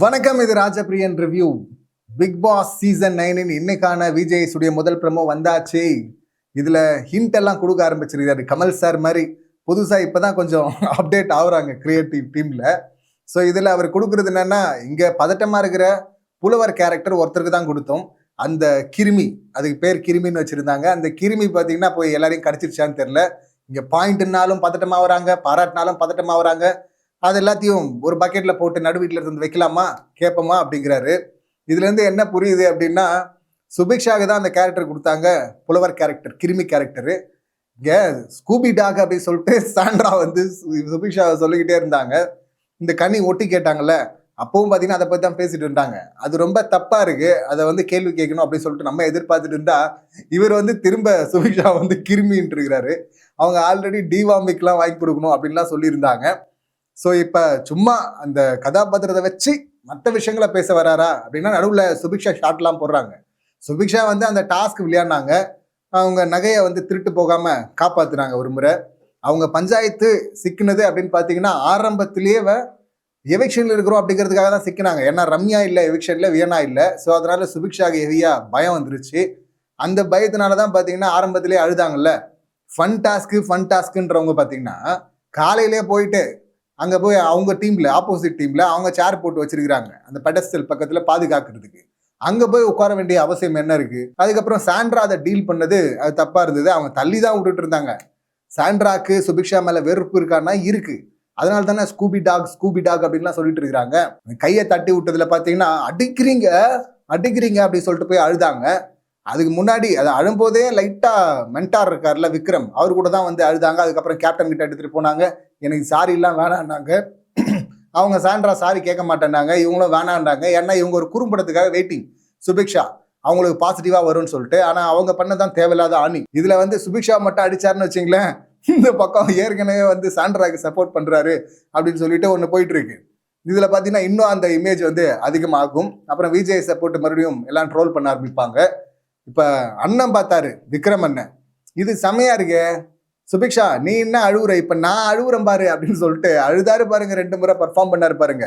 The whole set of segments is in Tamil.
வணக்கம், இது Rajapriyan review. Big Boss season 9 இன்னைக்கான விஜய் உடைய முதல் ப்ரோமோ வந்தாச்சு. இதுல ஹிண்ட் எல்லாம் கொடுக்க ஆரம்பிச்சிருக்காரு. கமல் சார் மாதிரி புதுசா இப்பதான் கொஞ்சம் அப்டேட் ஆகுறாங்க கிரியேட்டிவ் டீம்ல. ஸோ இதுல அவர் கொடுக்கறது என்னன்னா, இங்க பதட்டமா இருக்கிற புலவர் கேரக்டர் ஒருத்தருக்கு தான் கொடுத்தோம். அந்த கிருமி, அதுக்கு பேர் கிருமின்னு வச்சிருந்தாங்க. அந்த கிருமி பார்த்தீங்கன்னா போய் எல்லாரையும் கடிச்சிருச்சான்னு தெரியல. இங்க பாயிண்ட்னாலும் பதட்டமா வராங்க, பாராட்டினாலும் பதட்டமா வராங்க. அது எல்லாத்தையும் ஒரு பக்கெட்ல போட்டு நடு வீட்டில் இருந்து வைக்கலாமா, கேட்போமா அப்படிங்கிறாரு. இதுல இருந்து என்ன புரியுது அப்படின்னா, சுபிக்ஷாவுக்கு தான் அந்த கேரக்டர் கொடுத்தாங்க, புலவர் கேரக்டர், கிருமி கேரக்டரு. இங்க ஸ்கூபி டாக் அப்படின்னு சொல்லிட்டு சாண்ட்ரா வந்து சுபிக்ஷாவை சொல்லிக்கிட்டே இருந்தாங்க. இந்த கனி ஒட்டி கேட்டாங்கல்ல, அப்பவும் பார்த்தீங்கன்னா அதை பற்றி தான் பேசிட்டு இருந்தாங்க. அது ரொம்ப தப்பா இருக்கு, அதை வந்து கேள்வி கேட்கணும் அப்படின்னு சொல்லிட்டு நம்ம எதிர்பார்த்துட்டு இருந்தா, இவர் வந்து திரும்ப சுபிக்ஷா வந்து கிருமின்னு இருக்கிறாரு. அவங்க ஆல்ரெடி டிவாமிக்லாம் வாங்கி கொடுக்கணும் அப்படின்லாம் சொல்லியிருந்தாங்க. ஸோ இப்போ சும்மா அந்த கதாபாத்திரத்தை வச்சு மற்ற விஷயங்களை பேச வராரா அப்படின்னா, நடுவில் சுபிக்ஷா ஷாட்லாம் போடுறாங்க. சுபிக்ஷா வந்து அந்த டாஸ்க் விளையாடினாங்க. அவங்க நகையை வந்து திருட்டு போகாமல் காப்பாற்றுனாங்க ஒரு முறை. அவங்க பஞ்சாயத்து சிக்கினது அப்படின்னு பார்த்தீங்கன்னா, ஆரம்பத்திலேயே எவிக்ஷனில் இருக்கிறோம் அப்படிங்கிறதுக்காக தான் சிக்கினாங்க. ஏன்னா ரம்யா இல்லை எவிக்ஷனில், வியனா இல்லை. ஸோ அதனால சுபிக்ஷாவுக்கு ஹெவியாக பயம் வந்துருச்சு. அந்த பயத்தினால தான் பார்த்தீங்கன்னா ஆரம்பத்திலே அழுதாங்கல்ல. ஃபன் டாஸ்க்குன்றவங்க பார்த்தீங்கன்னா காலையிலே போயிட்டு அங்கே போய் அவங்க டீமில், ஆப்போசிட் டீமில் அவங்க சேர் போட்டு வச்சிருக்கிறாங்க அந்த பெடஸ்டல் பக்கத்தில் பாதுகாக்கிறதுக்கு. அங்கே போய் உட்கார வேண்டிய அவசியம் என்ன இருக்குது? அதுக்கப்புறம் சாண்ட்ரா அதை டீல் பண்ணது அது தப்பாக இருந்தது. அவங்க தள்ளி தான் விட்டுட்டு இருந்தாங்க. சாண்ட்ராக்கு சுபிக்ஷா மேலே வெறுப்பு இருக்கான்னா இருக்குது. அதனால தானே ஸ்கூபி டாக் அப்படின்லாம் சொல்லிட்டு இருக்கிறாங்க. கையை தட்டி விட்டதில் பார்த்தீங்கன்னா அடிக்கிறீங்க அப்படின்னு சொல்லிட்டு போய் அழுதாங்க. அதுக்கு முன்னாடி அதை அழும்போதே லைட்டாக மென்டார் இருக்கார்ல விக்ரம், அவர் கூட தான் வந்து அழுதாங்க. அதுக்கப்புறம் கேப்டன் கிட்ட எடுத்துகிட்டு போனாங்க. எனக்கு சாரிலாம் வேணான்னாங்க. அவங்க சாண்ட்ரா சாரி கேட்க மாட்டேன்னாங்க. இவங்களும் வேணான்றாங்க. ஏன்னா இவங்க ஒரு குறும்படத்துக்காக வெயிட்டிங். சுபிக்ஷா அவங்களுக்கு பாசிட்டிவாக வரும்னு சொல்லிட்டு. ஆனால் அவங்க பண்ணதான் தேவையில்லாத ஆணி. இதில் வந்து சுபிக்ஷா மட்டும் அடிச்சாருன்னு வச்சிங்களேன், இந்த பக்கம் ஏற்கனவே வந்து சாண்ட்ராக்கு சப்போர்ட் பண்ணுறாரு அப்படின்னு சொல்லிட்டு ஒன்று போயிட்டு இருக்கு. இதில் பார்த்தீங்கன்னா இன்னும் அந்த இமேஜ் வந்து அதிகமாகும். அப்புறம் விஜய் சப்போர்ட் மறுபடியும் எல்லாம் ட்ரோல் பண்ண ஆரம்பிப்பாங்க. இப்போ அண்ணன் பார்த்தாரு, விக்ரம் அண்ணன், இது செமையா இருக்கு சுபிக்ஷா, நீ என்ன அழுவுற, இப்போ நான் அழுவுறேன் பாரு அப்படின்னு சொல்லிட்டு அழுதாரு பாருங்க. 2 முறை பர்ஃபார்ம் பண்ணாரு பாருங்க.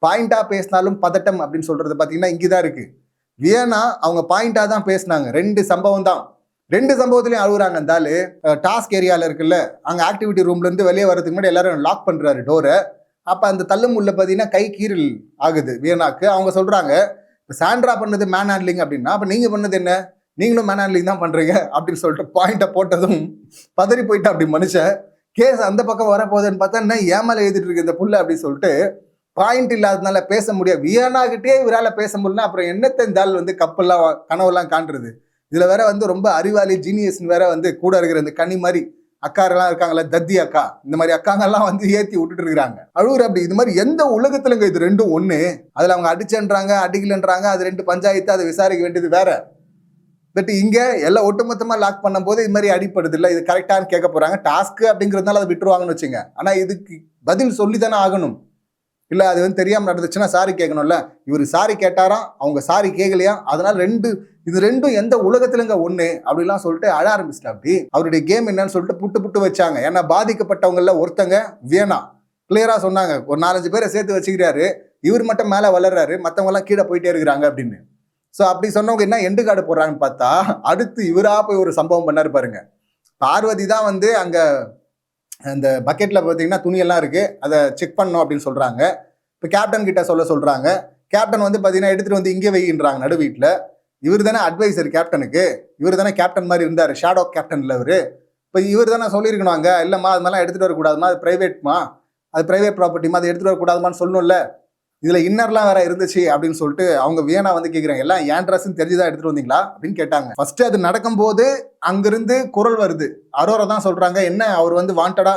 பாயிண்டா பேசினாலும் பதட்டம் அப்படின்னு சொல்றது பார்த்தீங்கன்னா இங்கேதான் இருக்கு. வியனா அவங்க பாயிண்டா தான் பேசினாங்க. 2 சம்பவம் தான், 2 சம்பவத்திலையும் அழுகுறாங்க. இருந்தாலு டாஸ்க் ஏரியாவில் இருக்குல்ல, அங்கே ஆக்டிவிட்டி ரூம்ல இருந்து வெளியே வரதுக்கு முன்னாடி எல்லாரும் லாக் பண்றாரு டோரை. அப்போ அந்த தள்ளுமுள்ள பார்த்தீங்கன்னா கை கீறல் ஆகுது வியனாக்கு. அவங்க சொல்றாங்க, சாண்ட்ரா பண்ணது மேன் ஹேண்ட்லிங் அப்படின்னா, அப்போ நீங்க பண்ணது என்ன, நீங்களும் மேன் ஹேண்ட்லிங் தான் பண்றீங்க அப்படின்னு சொல்லிட்டு பாயிண்ட்டை போட்டதும் பதறி போயிட்டு அப்படி மனுஷன். கேஸ் அந்த பக்கம் வரப்போகுதுன்னு பார்த்தா என்ன ஏமால எழுதிட்டு இருக்கு இந்த புள்ள அப்படின்னு சொல்லிட்டு, பாயிண்ட் இல்லாததுனால பேச முடியாது. வியனாகிட்டே இவரால் பேச முடியல. அப்புறம் என்னத்தை இந்த ஆள் வந்து கப்பெல்லாம் கனவெல்லாம் காண்றது. இதுல வேற வந்து ரொம்ப அறிவாளி ஜீனியஸ்ன்னு வேற வந்து கூட இருக்கிற இந்த கனி மாதிரி அக்காரெல்லாம் இருக்காங்களா, தத்தி அக்கா, இந்த மாதிரி அக்காங்கெல்லாம் வந்து ஏற்றி விட்டுட்டு இருக்கிறாங்க. அழுகுற அப்படி. இது மாதிரி எந்த உலகத்துலங்க இது ரெண்டும் ஒண்ணு? அதுல அவங்க அடிச்சன்றாங்க, அடிக்கலன்றாங்க, அது 2 பஞ்சாயத்து, அதை விசாரிக்க வேண்டியது வேற. பட் இங்க எல்லாம் ஒட்டுமொத்தமா லாக் பண்ணும் போது இது மாதிரி அடிப்படுது இல்லை, இது கரெக்டானு கேட்க போறாங்க. டாஸ்க் அப்படிங்கிறதுனால அதை விட்டுருவாங்கன்னு வச்சுங்க. ஆனா இதுக்கு பதில் சொல்லி தானே ஆகணும். இல்லை அது வந்து தெரியாமல் நடந்துச்சுன்னா சாரி கேட்கணும்ல. இவர் சாரி கேட்டாராம், அவங்க சாரி கேட்கலையா. அதனால இது ரெண்டும் எந்த உலகத்துலங்க ஒண்ணு அப்படிலாம் சொல்லிட்டு அழ ஆரம்பிச்சிட்டா. அப்படி அவருடைய கேம் என்னன்னு சொல்லிட்டு புட்டு வச்சாங்க. ஏன்னா பாதிக்கப்பட்டவங்கள ஒருத்தங்க வியனா கிளியரா சொன்னாங்க, ஒரு 4-5 பேரை சேர்த்து வச்சுக்கிறாரு, இவர் மட்டும் மேலே வளர்றாரு, மற்றவங்க எல்லாம் கீழே போயிட்டே இருக்கிறாங்க அப்படின்னு. ஸோ அப்படி சொன்னவங்க என்ன எண்டு கார்டு போடுறாங்கன்னு பார்த்தா, அடுத்து இவரா போய் ஒரு சம்பவம் பண்ணாரு பாருங்க. பார்வதி தான் வந்து அங்க அந்த பக்கெட்ல பார்த்தீங்கன்னா துணியெல்லாம் இருக்கு, அதை செக் பண்ணணும் அப்படின்னு சொல்றாங்க. இப்போ கேப்டன் கிட்ட சொல்றாங்க. கேப்டன் வந்து பார்த்தீங்கன்னா எடுத்துட்டு வந்து இங்கே வைக்கின்றாங்க நடு வீட்டில். இவர் தானே அட்வைசர் கேப்டனுக்கு, இவர் தானே கேப்டன் மாதிரி இருந்தார், ஷேடோ கேப்டன் இல்லை இவர். இப்போ இவர் தானே சொல்லியிருக்கணும் அங்கே, இல்லைம்மா அது மாதிரிலாம் எடுத்துகிட்டு வரக்கூடாதுமா, அது ப்ரைவேட்மா, அது ப்ரைவேட் ப்ராப்பர்ட்டிமா, அதை எடுத்துகிட்டு வரக்கூடாதுமான்னு சொல்லணும்ல. இதில் இன்னர்லாம் வேற இருந்துச்சு அப்படின்னு சொல்லிட்டு அவங்க வியனா வந்து கேட்குறாங்க, எல்லாம் ஏன் ட்ரெஸ்ன்னு தெரிஞ்சுதான் எடுத்துகிட்டு வந்தீங்களா அப்படின்னு கேட்டாங்க. ஃபர்ஸ்ட் அது நடக்கும்போது அங்கிருந்து குரல் வருது. அரோரா தான் சொல்கிறாங்க, என்ன அவர் வந்து வாண்டடா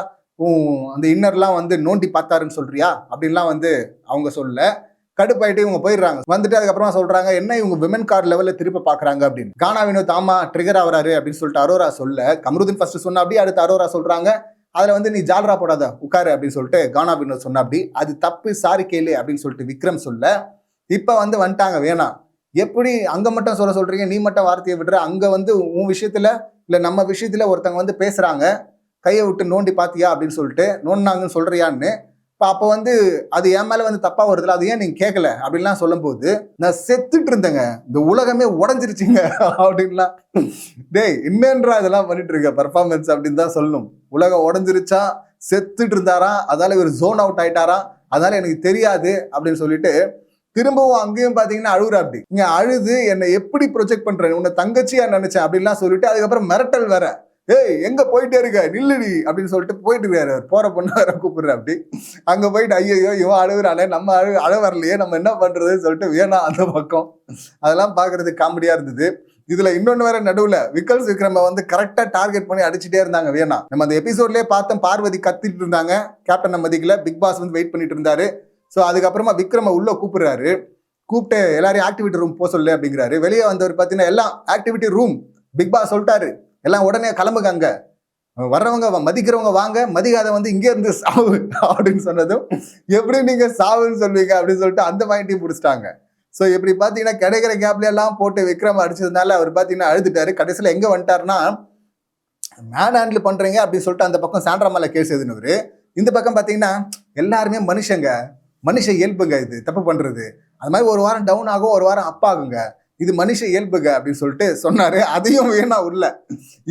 அந்த இன்னர்லாம் வந்து நோண்டி பார்த்தாருன்னு சொல்றியா அப்படின்லாம் வந்து அவங்க சொல்ல. கடுப்பாயிட்டு இவங்க போயிடுறாங்க. வந்துட்டு அதுக்கப்புறமா சொல்றாங்க, என்ன இவங்க விமன் கார்டு லெவலில் திருப்ப பார்க்குறாங்க அப்படின்னு. கானா வினோத் ஆமா ட்ரிகர் ஆகிறாரு அப்படின்னு சொல்லிட்டு அரோரா சொல்ல, கமருதீன் ஃபர்ஸ்ட் சொன்ன அப்படி, அடுத்து அரோரா சொல்றாங்க, அதில் வந்து நீ ஜால்ரா போடாத உட்காரு அப்படின்னு சொல்லிட்டு கானா வினோத் சொன்ன அப்படி, அது தப்பு சாரி கேளு அப்படின்னு சொல்லிட்டு விக்ரம் சொல்ல. இப்போ வந்து வந்துட்டாங்க வேணா, எப்படி அங்கே மட்டும் சொல்றீங்க, நீ மட்டும் வார்த்தையை விடுற, அங்கே வந்து உன் விஷயத்தில் இல்லை நம்ம விஷயத்தில் ஒருத்தவங்க வந்து பேசுகிறாங்க, கையை விட்டு நோண்டி பார்த்தியா அப்படின்னு சொல்லிட்டு, நோண்டாங்கன்னு சொல்கிறியான்னு அப்போ வந்து அது என் மேல வந்து தப்பா வருதுல, அது ஏன் நீங்க கேட்கல அப்படின்லாம் சொல்லும்போது, நான் செத்துட்டு இருந்தேங்க, இந்த உலகமே உடஞ்சிருச்சுங்க அப்படின்லாம். டேய் என்னன்றா இதெல்லாம் பண்ணிட்டு இருக்க பர்ஃபார்மன்ஸ் அப்படின்னு தான் சொல்லணும். உலகம் உடஞ்சிருச்சா, செத்துட்டு இருந்தாராம், அதால இவர் ஜோன் அவுட் ஆயிட்டாராம், அதனால எனக்கு தெரியாது அப்படின்னு சொல்லிட்டு திரும்பவும் அங்கேயும் பாத்தீங்கன்னா அழுகுறா. அப்படி இங்க அழுது என்னை எப்படி ப்ரொஜெக்ட் பண்றேன், உன்னை தங்கச்சியா நினைச்சேன் அப்படின்லாம் சொல்லிட்டு அதுக்கப்புறம் மிரட்டல் வேற, ஏய் எங்க போயிட்டே இருக்க நில்லுடி அப்படின்னு சொல்லிட்டு போயிட்டு இருக்காரு. போற பொண்ணு வேற கூப்பிடுற. அப்படி அங்க போயிட்டு ஐயோ இவன் அழுகுறானே, நம்ம அழ வரலையே, நம்ம என்ன பண்றதுன்னு சொல்லிட்டு வேணாம் அந்த பக்கம். அதெல்லாம் பாக்குறதுக்கு காமெடியா இருந்தது. இதுல இன்னொன்னு வேற நடுவுல விக்ரம் வந்து கரெக்டா டார்கெட் பண்ணி அடிச்சுட்டே இருந்தாங்க வேணா. நம்ம அந்த எபிசோட்லயே பார்த்தோம், பார்வதி கத்திட்டு இருந்தாங்க, கேப்டன் மதிக்கல, பிக் பாஸ் வந்து வெயிட் பண்ணிட்டு இருந்தாரு. ஸோ அதுக்கப்புறமா விக்ரம உள்ள கூப்பிடுறாரு, கூப்பிட்டு எல்லாரையும் ஆக்டிவிட்டி ரூம் போக சொல்லு அப்படிங்கிறாரு. வெளியே வந்தவர் பார்த்தீங்கன்னா எல்லாம் ஆக்டிவிட்டி ரூம், பிக் பாஸ் சொல்லிட்டாரு, எல்லாம் உடனே கிளம்புங்க, அங்க வர்றவங்க மதிக்கிறவங்க வாங்க, மதிக்காத வந்து இங்கே இருந்து சாவு அப்படின்னு சொன்னதும், எப்படி நீங்க சாவுன்னு சொல்லுவீங்க அப்படின்னு சொல்லிட்டு அந்த பாயிண்டையும் பிடிச்சிட்டாங்க. ஸோ இப்படி பார்த்தீங்கன்னா கிடைக்கிற கேப்ல எல்லாம் போட்டு விக்ரம் அடிச்சதுனால அவர் பார்த்தீங்கன்னா அழுதுட்டாரு. கடைசியில் எங்க வந்துட்டாருன்னா, மேன் ஹேண்டில் பண்றீங்க அப்படின்னு சொல்லிட்டு அந்த பக்கம் சாண்ட்ரா மேல கேஸ் எதுன்னு, இந்த பக்கம் பார்த்தீங்கன்னா எல்லாருமே மனுஷங்க, மனுஷ இயல்புங்க, இது தப்பு பண்றது, அது மாதிரி ஒரு வாரம் டவுன் ஆகும், ஒரு வாரம் அப் ஆகுங்க, இது மனுஷ இயல்புங்க அப்படின்னு சொல்லிட்டு சொன்னாரு. அதையும் வேணா உள்ள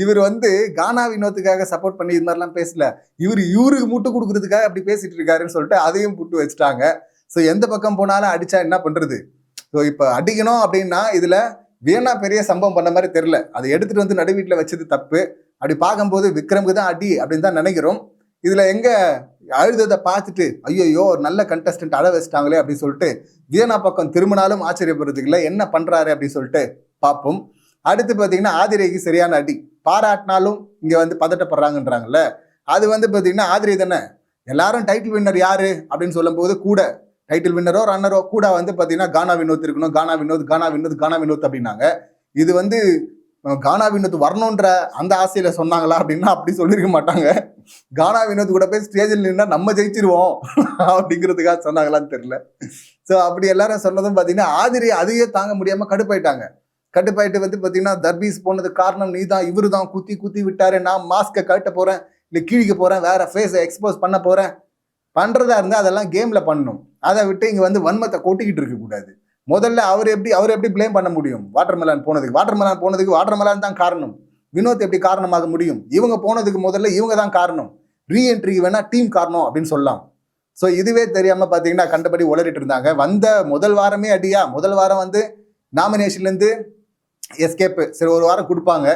இவர் வந்து கானா வினோத்துக்காக சப்போர்ட் பண்ணி இது மாதிரிலாம் பேசல, இவருக்கு முட்டு கொடுக்கறதுக்காக அப்படி பேசிட்டு இருக்காருன்னு சொல்லிட்டு அதையும் புட்டு வச்சுட்டாங்க. ஸோ எந்த பக்கம் போனாலும் அடிச்சா என்ன பண்றது? ஸோ இப்போ அடிக்கணும் அப்படின்னா இதுல வேணா பெரிய சம்பவம் பண்ண மாதிரி தெரியல, அதை எடுத்துட்டு வந்து நடு வீட்டில் வச்சது தப்பு. அப்படி பார்க்கும்போது விக்ரமுக்கு தான் அடி அப்படின்னு தான் நினைக்கிறோம். இதுல எங்க அழுததை பார்த்துட்டு ஐயோ ஒரு நல்ல கண்டஸ்டன்ட் அழ வச்சிட்டாங்களே அப்படின்னு சொல்லிட்டு வியனா பக்கம் திரும்பினாலும் ஆச்சரியப்படுறதுக்கு இல்லை, என்ன பண்றாரு அப்படின்னு சொல்லிட்டு பார்ப்போம். அடுத்து பார்த்தீங்கன்னா ஆதிரைக்கு சரியான அடி, பாராட்டினாலும் இங்க வந்து பதட்டப்படுறாங்கன்றாங்கல்ல, அது வந்து பார்த்தீங்கன்னா ஆதிரை தானே, எல்லாரும் டைட்டில் வின்னர் யாரு அப்படின்னு சொல்லும் போது கூட டைட்டில் வின்னரோ ரன்னரோ கூட வந்து பார்த்தீங்கன்னா கானா வினோத் இருக்கணும், கானா வினோத் கானா வினோத் கானா வினோத் அப்படின்னாங்க. இது வந்து கானா வினோத் வரணுன்ற அந்த ஆசையில சொன்னாங்களா அப்படின்னா அப்படி சொல்லியிருக்க மாட்டாங்க. கானா வினோத் கூட போய் ஸ்டேஜில் நின்னா நம்ம ஜெயிச்சிருவோம் அப்படிங்கிறதுக்காக சொன்னாங்களான்னு தெரியல. ஸோ அப்படி எல்லாரும் சொன்னதும் பார்த்தீங்கன்னா ஆதிரி அதையே தாங்க முடியாம கடுப்பாயிட்டாங்க. கடுப்பாயிட்டு வந்து பார்த்தீங்கன்னா தர்பீஸ் போனதுக்கு காரணம் நீ தான், இவரு தான் குத்தி குத்தி விட்டாரு, நான் மாஸ்கை கட்ட போறேன், இல்லை கீழிக்க போறேன், வேற ஃபேஸை எக்ஸ்போஸ் பண்ண போறேன், பண்றதா இருந்தா அதெல்லாம் கேம்ல பண்ணணும், அதை விட்டு இங்க வந்து வன்மத்தை கொட்டிக்கிட்டு இருக்க கூடாது. முதல்ல அவர் எப்படி பிளேம் பண்ண முடியும்? வாட்டர்மெலான் போனதுக்கு வாட்டர்மெலான் தான் காரணம், வினோத் எப்படி காரணமாக முடியும்? இவங்க போனதுக்கு முதல்ல இவங்க தான் காரணம், ரீஎன்ட்ரிக்கு வேணா டீம் காரணம் அப்படின்னு சொல்லலாம். ஸோ இதுவே தெரியாம பார்த்தீங்கன்னா கண்டபடி உளறிட்டு இருந்தாங்க. வந்த முதல் வாரமே அடியா, முதல் வாரம் வந்து நாமினேஷன்லேருந்து எஸ்கேப், சரி ஒரு வாரம் கொடுப்பாங்க,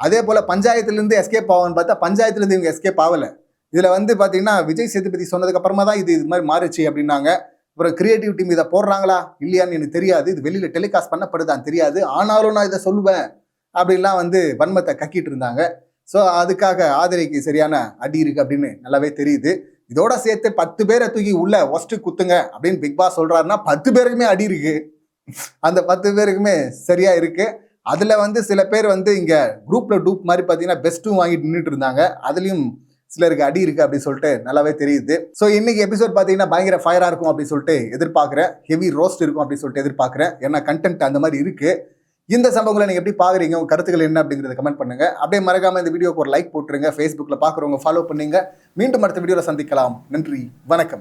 அதே போல பஞ்சாயத்துலேருந்து எஸ்கேப் ஆகும்னு பார்த்தா பஞ்சாயத்துலேருந்து இவங்க எஸ்கேப் ஆகலை. இதில் வந்து பார்த்தீங்கன்னா விஜய் சேதுபதி சொன்னதுக்கு அப்புறமா தான் இது மாதிரி மாறுச்சு அப்படின்னாங்க. அப்புறம் கிரியேட்டிவ் டீம் இதை போடுறாங்களா இல்லையான்னு எனக்கு தெரியாது, இது வெளியில் டெலிகாஸ்ட் பண்ணப்படுதான்னு தெரியாது, ஆனாலும் நான் இதை சொல்லுவேன் அப்படின்லாம் வந்து வன்மத்தை கக்கிட்டு இருந்தாங்க. ஸோ அதுக்காக ஆதிரைக்கு சரியான அடி இருக்கு அப்படின்னு நல்லாவே தெரியுது. இதோட சேர்த்து 10 பேரை தூக்கி உள்ள ஒஸ்ட் குத்துங்க அப்படின்னு பிக் பாஸ் சொல்றாருன்னா 10 பேருக்குமே அடி இருக்கு, அந்த 10 பேருக்குமே சரியா இருக்கு. அதுல வந்து சில பேர் வந்து இங்க குரூப்ல டூப் மாதிரி பார்த்தீங்கன்னா பெஸ்ட்டும் வாங்கிட்டு நின்றுட்டு இருந்தாங்க, அதுலயும் சிலருக்கு அடி இருக்கு அப்படின்னு சொல்லிட்டு நல்லாவே தெரியுது. ஸோ இன்னைக்கு எபிசோட் பார்த்தீங்கன்னா பயங்கர ஃபயரா இருக்கும் அப்படின்னு சொல்லிட்டு எதிர்பார்க்குறேன், ஹெவி ரோஸ்ட் இருக்கும் அப்படின்னு சொல்லிட்டு எதிர்பார்க்குறேன், ஏன்னா கண்டென்ட் அந்த மாதிரி இருக்கு. இந்த சம்பவங்களை நீங்க எப்படி பாக்குறீங்க, உங்க கருத்துக்கள் என்ன அப்படிங்கறத கமெண்ட் பண்ணுங்க. அப்படியே மறக்காம இந்த வீடியோக்கு ஒரு லைக் போட்டுருங்க, ஃபேஸ்புக்ல பாக்குறவங்க ஃபாலோ பண்ணுங்க. மீண்டும் அடுத்த வீடியோல சந்திக்கலாம். நன்றி, வணக்கம்.